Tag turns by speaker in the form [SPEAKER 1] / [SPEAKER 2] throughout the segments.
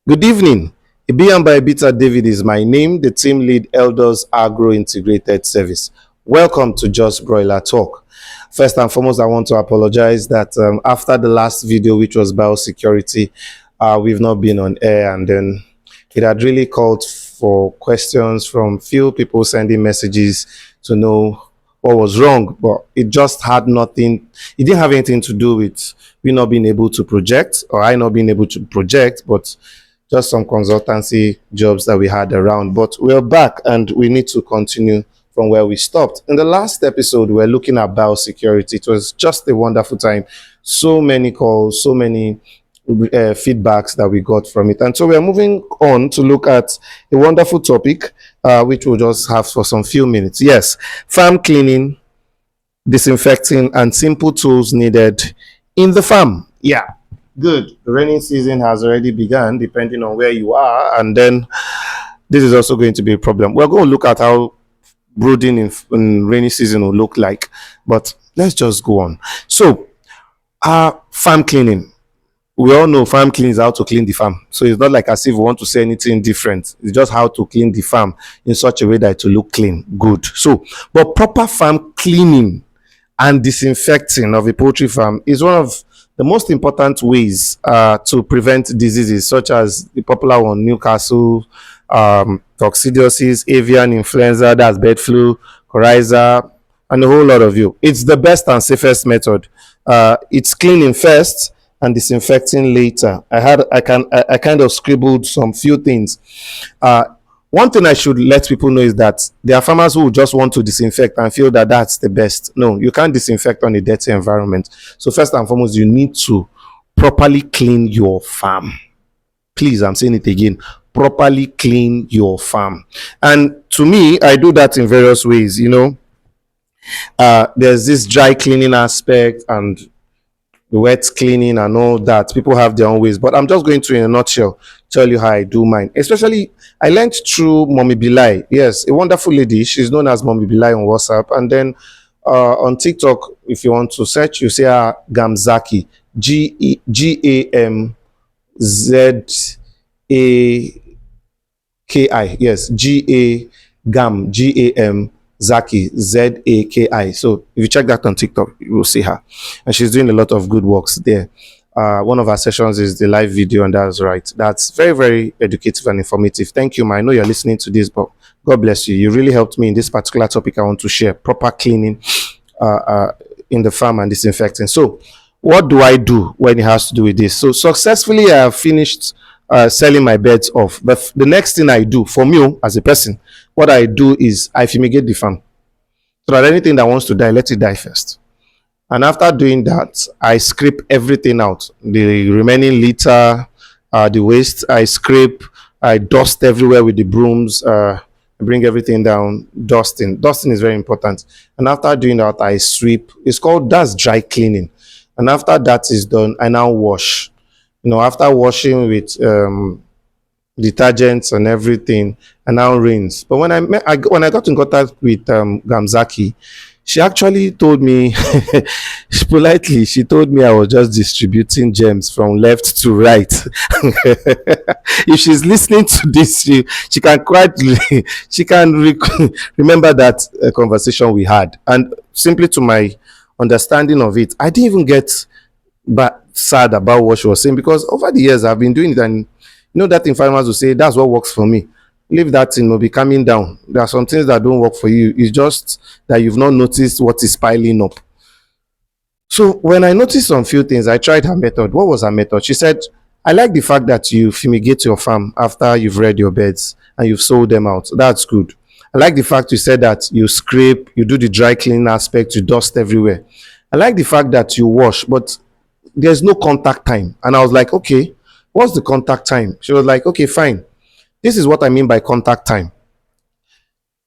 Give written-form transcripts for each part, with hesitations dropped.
[SPEAKER 1] Good evening. Ibiyan by Bita David is my name, the team lead Elders Agro Integrated Service. Welcome to Just Broiler Talk. First and foremost, I want to apologize that after the last video, which was biosecurity, we've not been on air, and then it had really called for questions from few people sending messages to know what was wrong, but it just had nothing, it didn't have anything to do with we not being able to project or I not being able to project, but just some consultancy jobs that we had around. But we're back and we need to continue from where we stopped. In the last episode, we're looking at biosecurity. It was just a wonderful time. So many calls, so many feedbacks that we got from it. And so we're moving on to look at a wonderful topic, which we'll just have for some few minutes. Yes, farm cleaning, disinfecting, and simple tools needed in the farm. Yeah, good. The rainy season has already begun, depending on where you are, and then this is also going to be a problem. We're going to look at how brooding in rainy season will look like, but let's just go on. So, farm cleaning. We all know farm cleaning is how to clean the farm. So it's not like as if we want to say anything different. It's just how to clean the farm in such a way that it will look clean, good. So, but proper farm cleaning and disinfecting of a poultry farm is one of the most important ways to prevent diseases such as the popular one, Newcastle, coccidiosis, avian influenza, that's bird flu, coryza, and a whole lot of you. It's the best and safest method. It's cleaning first and disinfecting later. I kind of scribbled some few things. One thing I should let people know is that there are farmers who just want to disinfect and feel that that's the best. No, you can't disinfect on a dirty environment. So first and foremost, you need to properly clean your farm. Please, I'm saying it again, properly clean your farm. And to me, I do that in various ways. There's this dry cleaning aspect and wet cleaning and all that. People have their own ways, but I'm just going to, in a nutshell, tell you how I do mine. Especially, I learned through Mommy Bilai. Yes, a wonderful lady. She's known as Mommy Bilai on WhatsApp. And then on TikTok, if you want to search, you say Gamzaki. Gamzaki. Yes, Gam Zaki, Zaki. So if you check that on TikTok, you will see her, and she's doing a lot of good works there. One of our sessions is the live video, and that's right. That's very, very educative and informative. Thank you, ma. I know you're listening to this, but God bless you. You really helped me in this particular topic I want to share: proper cleaning in the farm and disinfecting. So, what do I do when it has to do with this? So, successfully, I have finished selling my beds off. But the next thing I do for me as a person, what I do is I fumigate the farm. So that anything that wants to die, let it die first. And after doing that, I scrape everything out. The remaining litter, the waste, I scrape, I dust everywhere with the brooms, I bring everything down, dusting. Dusting is very important. And after doing that, I sweep. That's dry cleaning. And after that is done, I now wash. After washing with detergents and everything, and now rinse. But when I got in contact with Gamzaki, she actually told me politely, she told me I was just distributing gems from left to right. If she's listening to this, she can remember that conversation we had. And simply to my understanding of it, I didn't even get sad about what she was saying, because over the years I've been doing it, and that thing farmers will say, that's what works for me. Leave that thing, will be coming down. There are some things that don't work for you. It's just that you've not noticed what is piling up. So when I noticed some few things, I tried her method. What was her method? She said, I like the fact that you fumigate your farm after you've read your beds and you've sold them out. That's good. I like the fact you said that you scrape, you do the dry cleaning aspect, you dust everywhere. I like the fact that you wash, but there's no contact time. And I was like, okay, what's the contact time? She was like, okay, fine. This is what I mean by contact time.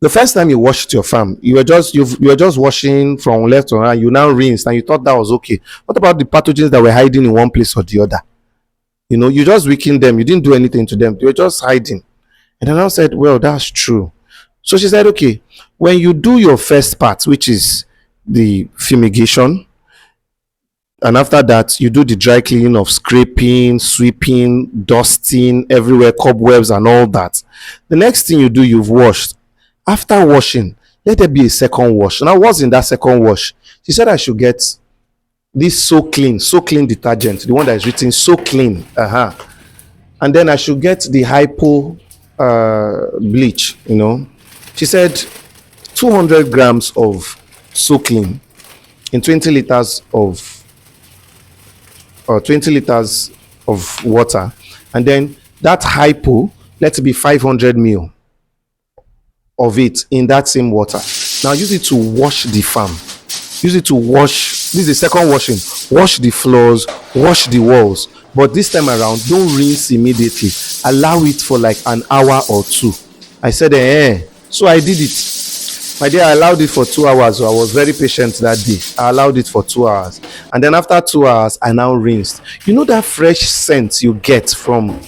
[SPEAKER 1] The first time you washed your farm, you were just washing from left to right. You now rinsed, and you thought that was okay. What about the pathogens that were hiding in one place or the other? You just weakened them. You didn't do anything to them. They were just hiding. And then I said, well, that's true. So she said, okay, when you do your first part, which is the fumigation, And after that, you do the dry cleaning of scraping, sweeping, dusting everywhere, cobwebs and all that. The next thing you do, you've washed. After washing, let there be a second wash. Now, what's in that second wash? She said I should get this so clean detergent, the one that is written so clean. And then I should get the hypo bleach, She said 200 grams of so clean in 20 liters of 20 liters of water, and then that hypo, let it be 500 ml of it in that same water. Now use it to wash the farm. Use it to wash. This is the second washing. Wash the floors, wash the walls. But this time around, don't rinse immediately. Allow it for like an hour or two. I said, So I did it. My dear, I allowed it for 2 hours. So I was very patient that day. I allowed it for 2 hours. And then after 2 hours, I now rinsed. You know that fresh scent you get from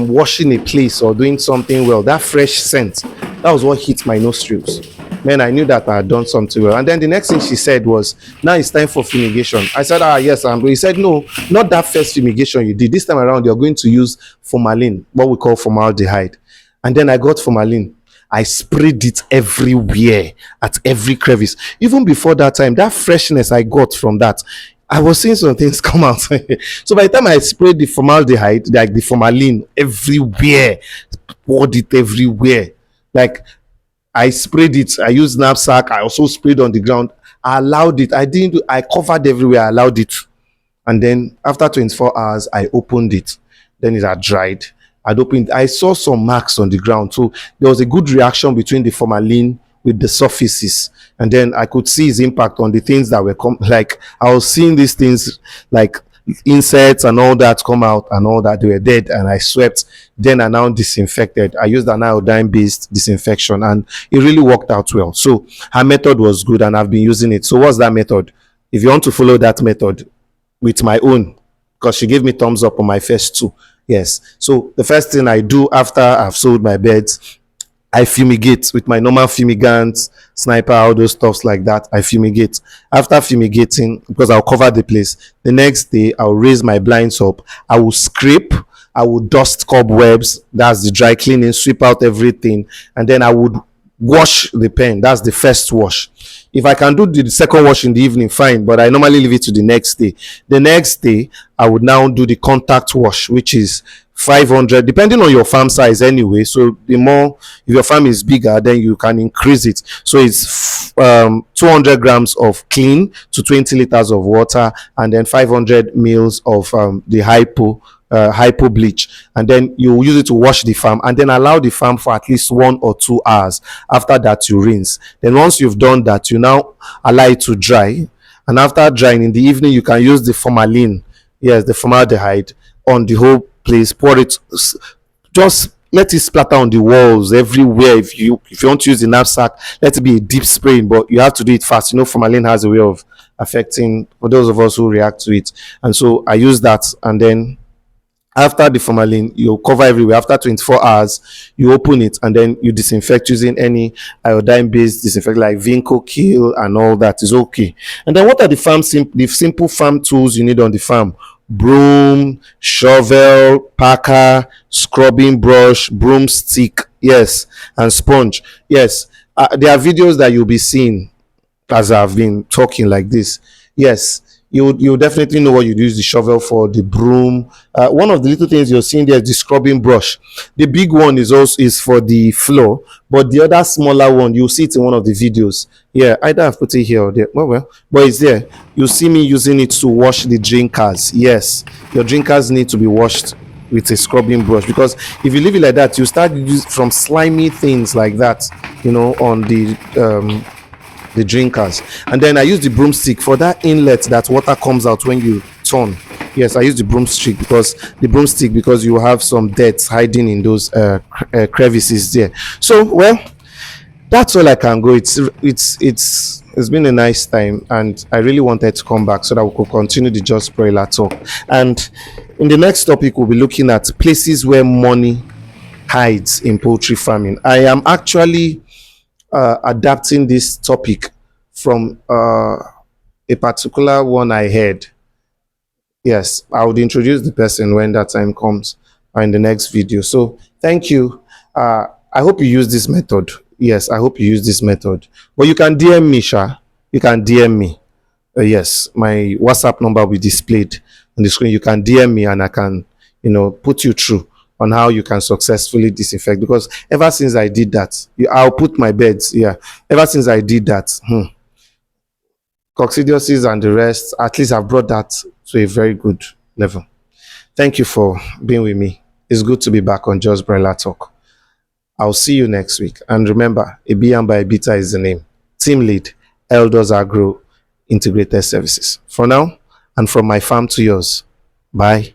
[SPEAKER 1] washing a place or doing something well, that fresh scent, that was what hit my nostrils. Man, I knew that I had done something well. And then the next thing she said was, now it's time for fumigation. I said, yes, I'm going. He said, no, not that first fumigation you did. This time around, you're going to use formalin, what we call formaldehyde. And then I got formalin. I sprayed it everywhere, at every crevice. Even before that time, that freshness I got from that, I was seeing some things come out. So by the time I sprayed the formaldehyde, like the formalin, everywhere, poured it everywhere. Like I sprayed it. I used knapsack. I also sprayed on the ground. I allowed it. I covered everywhere. I allowed it. And then after 24 hours, I opened it. Then it had dried. I saw some marks on the ground. So there was a good reaction between the formalin with the surfaces. And then I could see its impact on the things that were like I was seeing these things like insects and all that come out and all that, they were dead, and I swept. Then I now disinfected. I used an iodine based disinfection and it really worked out well. So her method was good and I've been using it. So what's that method? If you want to follow that method with my own, because she gave me thumbs up on my first two. Yes. So the first thing I do after I've sold my beds, I fumigate with my normal fumigants, sniper, all those stuffs like that. I fumigate. After fumigating, because I'll cover the place, the next day I'll raise my blinds up. I will scrape. I will dust cobwebs. That's the dry cleaning, sweep out everything. And then I would wash the pen. That's the first wash. If I can do the second wash in the evening, fine, but I normally leave it to the next day. The next day, I would now do the contact wash, which is 500, depending on your farm size anyway. So the more, if your farm is bigger, then you can increase it. So it's 200 grams of clean to 20 liters of water, and then 500 mils of the hypo bleach, and then you use it to wash the farm, and then allow the farm for at least 1 or 2 hours. After that, you rinse. Then once you've done that, you now allow it to dry, and after drying in the evening, you can use the formalin, yes, the formaldehyde, on the whole place. Pour it, just let it splatter on the walls everywhere. If you want to use the knapsack, let it be a deep spraying, but you have to do it fast. Formalin has a way of affecting, for those of us who react to it. And so I use that, and then after the formalin, you cover everywhere. After 24 hours, you open it, and then you disinfect using any iodine-based disinfectant like Vinco Kill and all that is okay. And then what are the simple farm tools you need on the farm? Broom, shovel, packer, scrubbing brush, broomstick, yes, and sponge. Yes, there are videos that you'll be seeing as I've been talking like this. Yes, you definitely know what you use the shovel for, the broom. One of the little things you're seeing there is the scrubbing brush. The big one is for the floor, but the other smaller one, you'll see it in one of the videos. Yeah, either I've put it here or there. Well, but it's there. You see me using it to wash the drinkers. Yes, your drinkers need to be washed with a scrubbing brush, because if you leave it like that, you start from slimy things like that, on the drinkers. And then I use the broomstick for that inlet that water comes out when you turn. Yes, I use the broomstick because you have some dirt hiding in those crevices there. So, well, that's all I can go. It's been a nice time, and I really wanted to come back so that we could continue the Just Broiler talk. And in the next topic, we'll be looking at places where money hides in poultry farming. I am actually adapting this topic from a particular one I heard. Yes, I would introduce the person when that time comes or in the next video. So thank you. I hope you use this method. Yes, I hope you use this method. But you can DM me, Sha. You can DM me. Yes, my WhatsApp number will be displayed on the screen. You can DM me and I can, put you through on how you can successfully disinfect. Because ever since I did that, I'll put my beds. Yeah, ever since I did that, coccidiosis and the rest, at least I've brought that to a very good level. Thank you for being with me. It's good to be back on Just Broiler Talk. I'll see you next week. And remember, Ibiam by Bita is the name. Team lead, Elders Agro Integrated Services. For now, and from my farm to yours, bye.